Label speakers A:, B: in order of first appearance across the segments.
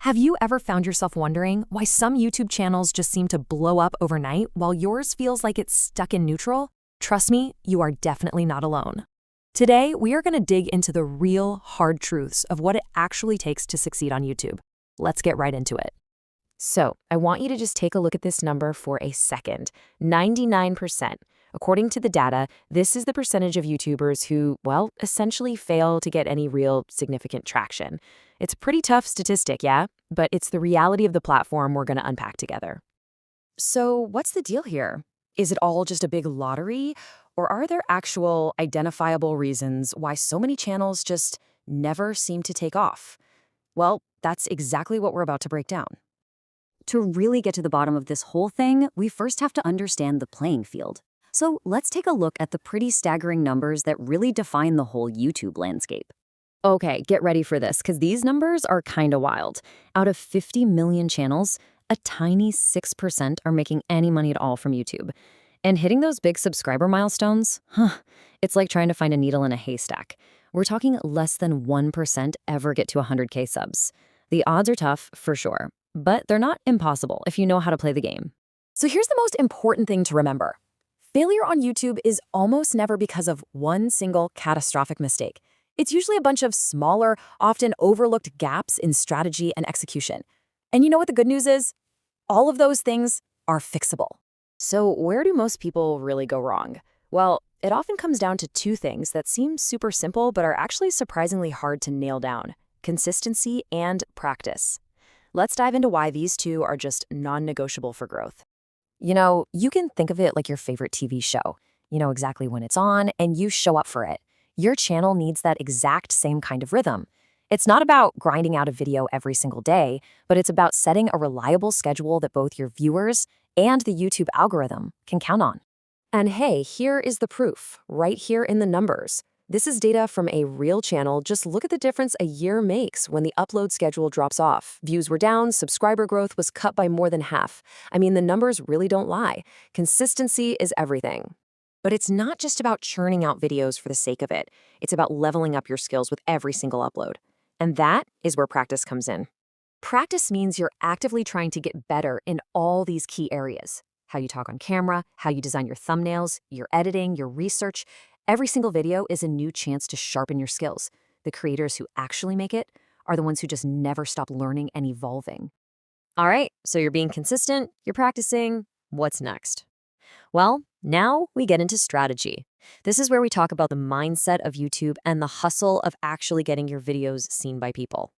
A: Have you ever found yourself wondering why some YouTube channels just seem to blow up overnight while yours feels like it's stuck in neutral? Trust me, you are definitely not alone. Today, we are going to dig into the real, hard truths of what it actually takes to succeed on YouTube. Let's get right into it. So, I want you to just take a look at this number for a second. 99%. According to the data, this is the percentage of YouTubers who, well, essentially fail to get any real significant traction. It's a pretty tough statistic, yeah? But it's the reality of the platform we're going to unpack together. So, what's the deal here? Is it all just a big lottery? Or are there actual, identifiable reasons why so many channels just never seem to take off? Well, that's exactly what we're about to break down.
B: To really get to the bottom of this whole thing, we first have to understand the playing field. So let's take a look at the pretty staggering numbers that really define the whole YouTube landscape. Okay, get ready for this, because these numbers are kinda wild. Out of 50 million channels, a tiny 6% are making any money at all from YouTube. And hitting those big subscriber milestones, it's like trying to find a needle in a haystack. We're talking less than 1% ever get to 100K subs. The odds are tough, for sure, but they're not impossible if you know how to play the game.
A: So here's the most important thing to remember. Failure on YouTube is almost never because of one single catastrophic mistake. It's usually a bunch of smaller, often overlooked gaps in strategy and execution. And you know what the good news is? All of those things are fixable. So where do most people really go wrong? Well, it often comes down to two things that seem super simple but are actually surprisingly hard to nail down: consistency and practice. Let's dive into why these two are just non-negotiable for growth. You know, you can think of it like your favorite TV show. You know exactly when it's on, and you show up for it. Your channel needs that exact same kind of rhythm. It's not about grinding out a video every single day, but it's about setting a reliable schedule that both your viewers and the YouTube algorithm can count on. And hey, here is the proof, right here in the numbers. This is data from a real channel. Just look at the difference a year makes when the upload schedule drops off. Views were down, subscriber growth was cut by more than half. I mean, the numbers really don't lie. Consistency is everything. But it's not just about churning out videos for the sake of it. It's about leveling up your skills with every single upload. And that is where practice comes in. Practice means you're actively trying to get better in all these key areas. How you talk on camera, how you design your thumbnails, your editing, your research. Every single video is a new chance to sharpen your skills. The creators who actually make it are the ones who just never stop learning and evolving. All right, so you're being consistent, you're practicing. What's next? Well, now we get into strategy. This is where we talk about the mindset of YouTube and the hustle of actually getting your videos seen by people.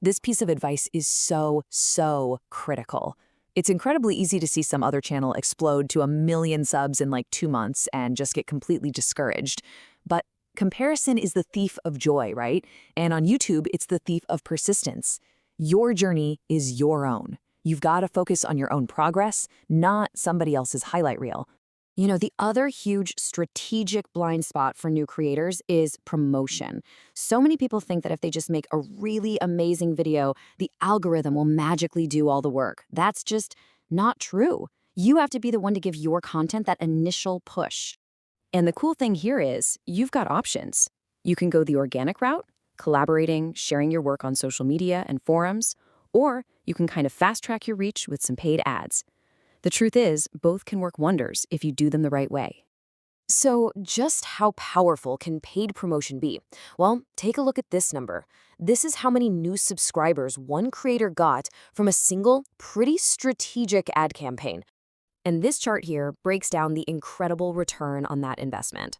A: This piece of advice is so critical. It's incredibly easy to see some other channel explode to 1 million subs in like 2 months and just get completely discouraged. But comparison is the thief of joy, right? And on YouTube, it's the thief of persistence. Your journey is your own. You've got to focus on your own progress, not somebody else's highlight reel. You know, the other huge strategic blind spot for new creators is promotion. So many people think that if they just make a really amazing video, the algorithm will magically do all the work. That's just not true. You have to be the one to give your content that initial push. And the cool thing here is you've got options. You can go the organic route, collaborating, sharing your work on social media and forums, or you can kind of fast-track your reach with some paid ads. The truth is, both can work wonders if you do them the right way. So just how powerful can paid promotion be? Well, take a look at this number. This is how many new subscribers one creator got from a single, pretty strategic ad campaign. And this chart here breaks down the incredible return on that investment.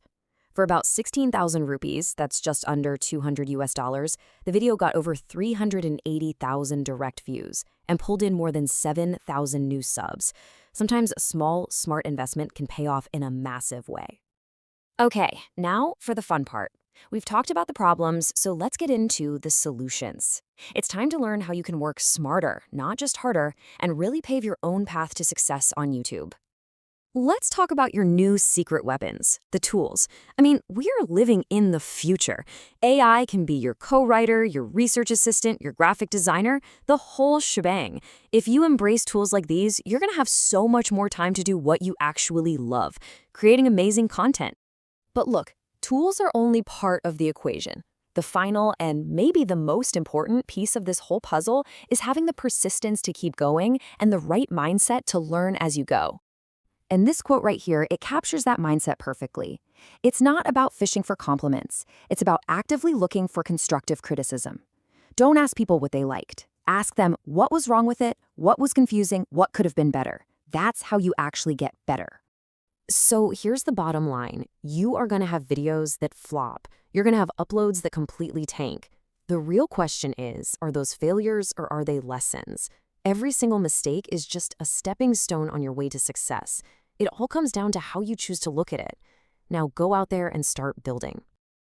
A: For about 16,000 rupees, that's just under $200, the video got over 380,000 direct views and pulled in more than 7,000 new subs. Sometimes a small, smart investment can pay off in a massive way. Okay, now for the fun part. We've talked about the problems, so let's get into the solutions. It's time to learn how you can work smarter, not just harder, and really pave your own path to success on YouTube. Let's talk about your new secret weapons, the tools. I mean, we are living in the future. AI can be your co-writer, your research assistant, your graphic designer, the whole shebang. If you embrace tools like these, you're going to have so much more time to do what you actually love, creating amazing content. But look, tools are only part of the equation. The final and maybe the most important piece of this whole puzzle is having the persistence to keep going and the right mindset to learn as you go. And this quote right here, it captures that mindset perfectly. It's not about fishing for compliments. It's about actively looking for constructive criticism. Don't ask people what they liked. Ask them what was wrong with it, what was confusing, what could have been better. That's how you actually get better. So here's the bottom line. You are going to have videos that flop. You're going to have uploads that completely tank. The real question is, are those failures or are they lessons? Every single mistake is just a stepping stone on your way to success. It all comes down to how you choose to look at it. Now go out there and start building.